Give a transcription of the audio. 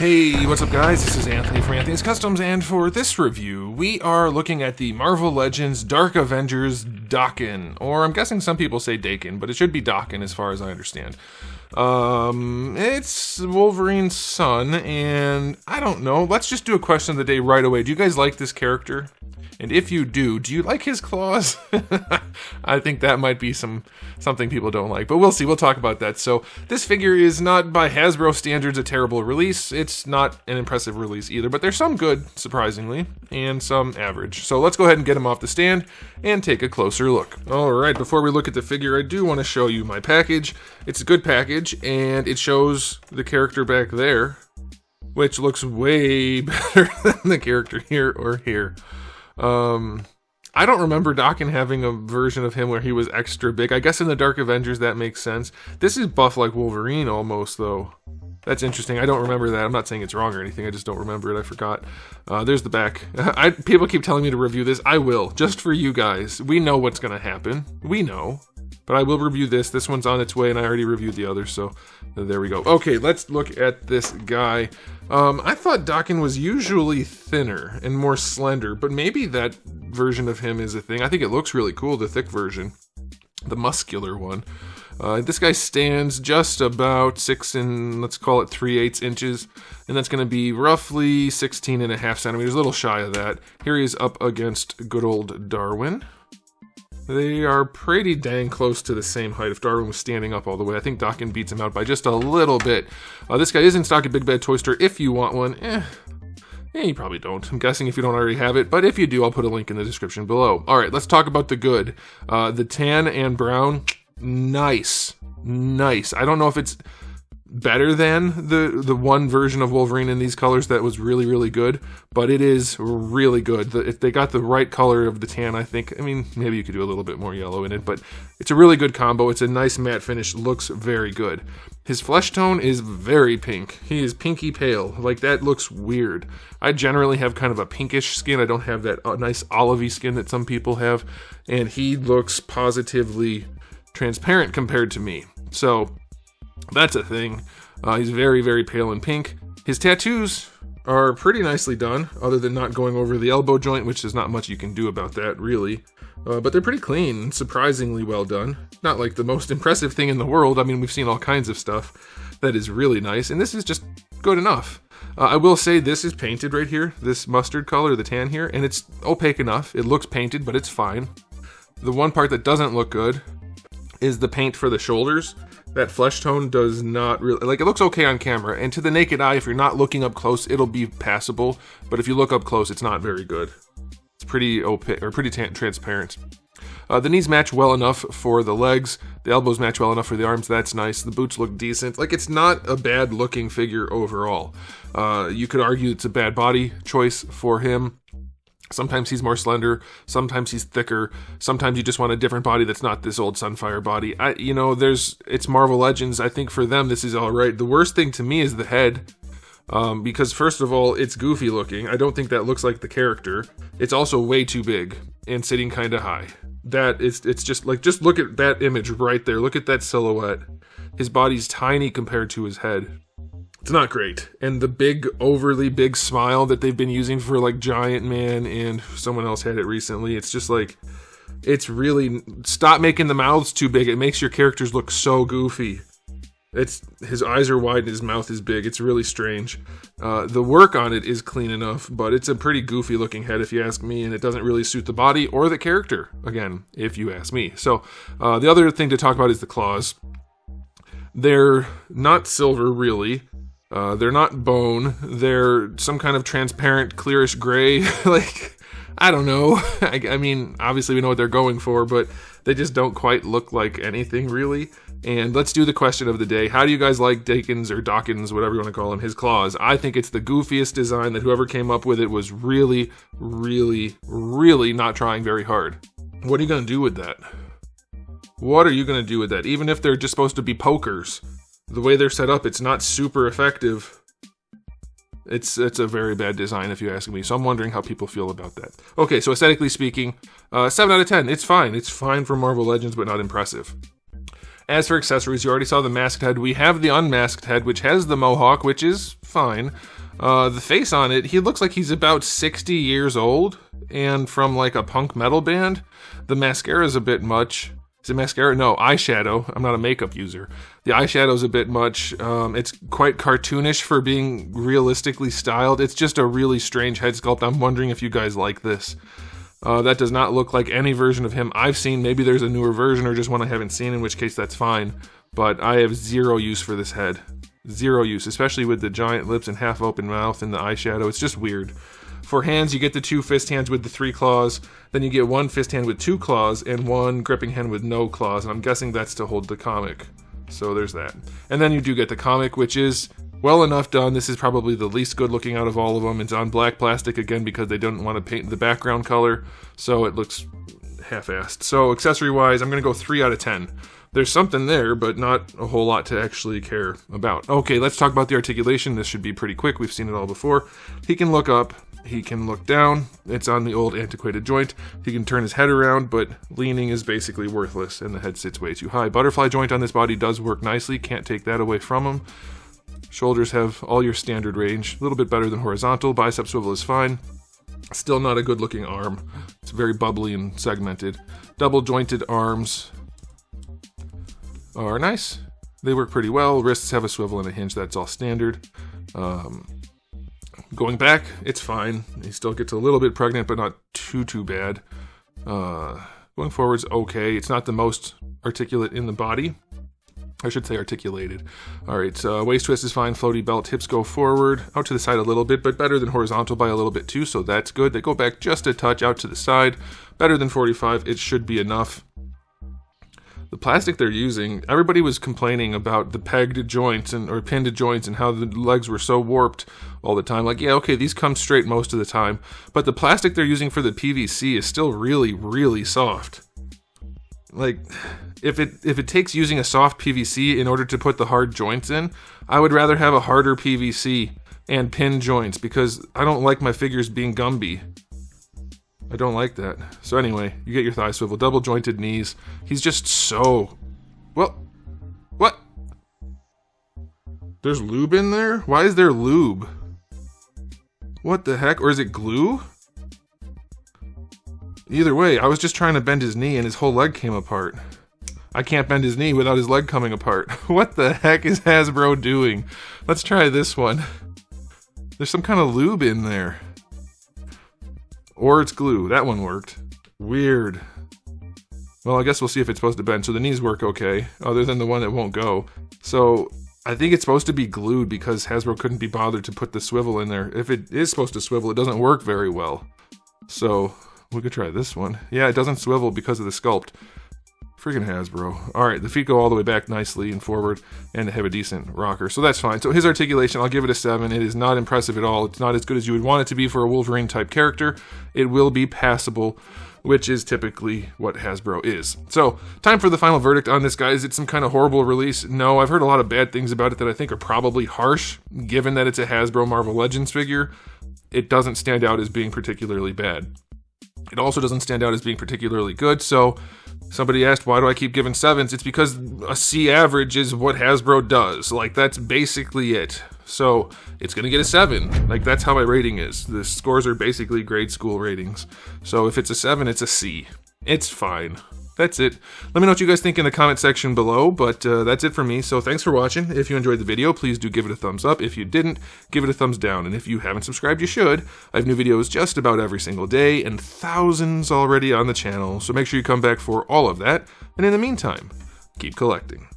Hey, what's up guys? This is Anthony from Anthony's Customs, and for this review, we are looking at the Marvel Legends Dark Avengers DAKEN, or I'm guessing some people say DAKEN, but it should be DAKEN as far as I understand. It's Wolverine's son, and I don't know, let's just do a question of the day right away. Do you guys like this character? And if you do you like his claws? I think that might be something people don't like, but we'll see. We'll talk about that. So this figure is not, by Hasbro standards, a terrible release. It's not an impressive release either, but there's some good, surprisingly, and some average. So let's go ahead and get him off the stand and take a closer look. Alright, before we look at the figure, I do want to show you my package. It's a good package, and it shows the character back there, which looks way better than the character here or here. I don't remember DAKEN having a version of him where he was extra big. I guess in the Dark Avengers that makes sense. This is buff like Wolverine almost, though. That's interesting. I don't remember that. I'm not saying it's wrong or anything. I just don't remember it. I forgot. There's the back. People keep telling me to review this. I will, just for you guys. We know what's going to happen. We know. But I will review this. This one's on its way, and I already reviewed the others, so there we go. Okay, let's look at this guy. I thought DAKEN was usually thinner and more slender, but maybe that version of him is a thing. I think it looks really cool, the thick version, the muscular one. This guy stands just about 6 and let's call it 3/8 inches, and that's going to be roughly 16.5 centimeters, a little shy of that. Here he is up against good old Darwin. They are pretty dang close to the same height. If Darwin was standing up all the way, I think DAKEN beats him out by just a little bit. This guy is in stock at Big Bad Toy Store if you want one. You probably don't. I'm guessing if you don't already have it, but if you do, I'll put a link in the description below. Alright, let's talk about the good. The tan and brown, nice. Nice. I don't know if it's better than the one version of Wolverine in these colors that was really, really good, but it is really good. If they got the right color of the tan, I think, I mean, maybe you could do a little bit more yellow in it, but it's a really good combo. It's a nice matte finish, looks very good. His flesh tone is very pink. He is pinky pale. Like, that looks weird. I generally have kind of a pinkish skin. I don't have that nice olivey skin that some people have, and he looks positively transparent compared to me. So that's a thing. He's very, very pale and pink. His tattoos are pretty nicely done, other than not going over the elbow joint, which there's not much you can do about that, really. But they're pretty clean and surprisingly well done. Not like the most impressive thing in the world. I mean, we've seen all kinds of stuff that is really nice, and this is just good enough. I will say this is painted right here, this mustard color, the tan here, and it's opaque enough. It looks painted, but it's fine. The one part that doesn't look good is the paint for the shoulders. That flesh tone does not really, like, it looks okay on camera, and to the naked eye, if you're not looking up close, it'll be passable, but if you look up close, it's not very good. It's pretty opaque, or pretty transparent. The knees match well enough for the legs, the elbows match well enough for the arms, that's nice, the boots look decent. Like, it's not a bad looking figure overall. You could argue it's a bad body choice for him. Sometimes he's more slender, sometimes he's thicker, sometimes you just want a different body that's not this old Sunfire body. It's Marvel Legends. I think for them this is alright. The worst thing to me is the head, because first of all, it's goofy looking. I don't think that looks like the character. It's also way too big and sitting kind of high. It's just like, just look at that image right there. Look at that silhouette. His body's tiny compared to his head. It's not great. And the big, overly big smile that they've been using for like Giant Man, and someone else had it recently, it's just like, it's really, stop making the mouths too big. It makes your characters look so goofy. His eyes are wide and his mouth is big. It's really strange. The work on it is clean enough, but it's a pretty goofy looking head if you ask me, and it doesn't really suit the body or the character, again, if you ask me. So the other thing to talk about is the claws. They're not silver, really. They're not bone. They're some kind of transparent, clearish gray. Like, I don't know. I mean, obviously we know what they're going for, but they just don't quite look like anything, really. And let's do the question of the day. How do you guys like DAKEN's, or DAKEN's, whatever you want to call him, his claws? I think it's the goofiest design, that whoever came up with it was really, really, really not trying very hard. What are you going to do with that? What are you going to do with that? Even if they're just supposed to be pokers, the way they're set up, it's not super effective. It's a very bad design if you ask me, so I'm wondering how people feel about that. Okay, so aesthetically speaking, 7 out of 10. It's fine. It's fine for Marvel Legends, but not impressive. As for accessories, you already saw the masked head. We have the unmasked head, which has the mohawk, which is fine. The face on it, he looks like he's about 60 years old, and from like a punk metal band. The mascara is a bit much. Is it mascara? No, eyeshadow. I'm not a makeup user. The eyeshadow's a bit much. It's quite cartoonish for being realistically styled. It's just a really strange head sculpt. I'm wondering if you guys like this. That does not look like any version of him I've seen. Maybe there's a newer version or just one I haven't seen, in which case that's fine. But I have zero use for this head. Zero use, especially with the giant lips and half open mouth and the eyeshadow. It's just weird. For hands, you get the 2 fist hands with the 3 claws, then you get 1 fist hand with 2 claws, and 1 gripping hand with no claws, and I'm guessing that's to hold the comic. So there's that. And then you do get the comic, which is well enough done. This is probably the least good looking out of all of them. It's on black plastic, again, because they didn't want to paint the background color, so it looks half-assed. So accessory-wise, I'm going to go 3 out of 10. There's something there, but not a whole lot to actually care about. Okay, let's talk about the articulation. This should be pretty quick. We've seen it all before. He can look up. He can look down. It's on the old antiquated joint. He can turn his head around, but leaning is basically worthless, and the head sits way too high. Butterfly joint on this body does work nicely. Can't take that away from him. Shoulders have all your standard range. A little bit better than horizontal. Bicep swivel is fine. Still not a good looking arm. It's very bubbly and segmented. Double jointed arms are nice. They work pretty well. Wrists have a swivel and a hinge. That's all standard. Going back, it's fine. He still gets a little bit pregnant, but not too bad. Going forward's okay. It's not the most articulate in the body. I should say articulated. Alright, waist twist is fine. Floaty belt. Hips go forward. Out to the side a little bit, but better than horizontal by a little bit too, so that's good. They go back just a touch out to the side. Better than 45. It should be enough. The plastic they're using, everybody was complaining about the pegged joints or pinned joints and how the legs were so warped all the time. Like, yeah, okay, these come straight most of the time, but the plastic they're using for the PVC is still really soft. Like, if it takes using a soft PVC in order to put the hard joints in, I would rather have a harder PVC and pin joints, because I don't like my figures being Gumby. I don't like that. So anyway, you get your thigh swivel, double jointed knees. He's just so... Well, what? There's lube in there? Why is there lube? What the heck? Or is it glue? Either way, I was just trying to bend his knee and his whole leg came apart. I can't bend his knee without his leg coming apart. What the heck is Hasbro doing? Let's try this one. There's some kind of lube in there. Or it's glue. That one worked. Weird. Well, I guess we'll see if it's supposed to bend. So the knees work okay, other than the one that won't go. So I think it's supposed to be glued because Hasbro couldn't be bothered to put the swivel in there. If it is supposed to swivel, it doesn't work very well. So we could try this one. Yeah, it doesn't swivel because of the sculpt. Freaking Hasbro. Alright, the feet go all the way back nicely and forward, and they have a decent rocker, so that's fine. So his articulation, I'll give it a 7. It is not impressive at all. It's not as good as you would want it to be for a Wolverine type character. It will be passable, which is typically what Hasbro is. So, time for the final verdict on this, guys. It's some kind of horrible release. No, I've heard a lot of bad things about it that I think are probably harsh, given that it's a Hasbro Marvel Legends figure. It doesn't stand out as being particularly bad. It also doesn't stand out as being particularly good, so somebody asked, why do I keep giving 7s? It's because a C average is what Hasbro does. Like, that's basically it. So, it's gonna get a 7. Like, that's how my rating is. The scores are basically grade school ratings. So, if it's a 7, it's a C. It's fine. That's it. Let me know what you guys think in the comment section below, but that's it for me. So thanks for watching. If you enjoyed the video, please do give it a thumbs up. If you didn't, give it a thumbs down. And if you haven't subscribed, you should. I have new videos just about every single day and thousands already on the channel. So make sure you come back for all of that. And in the meantime, keep collecting.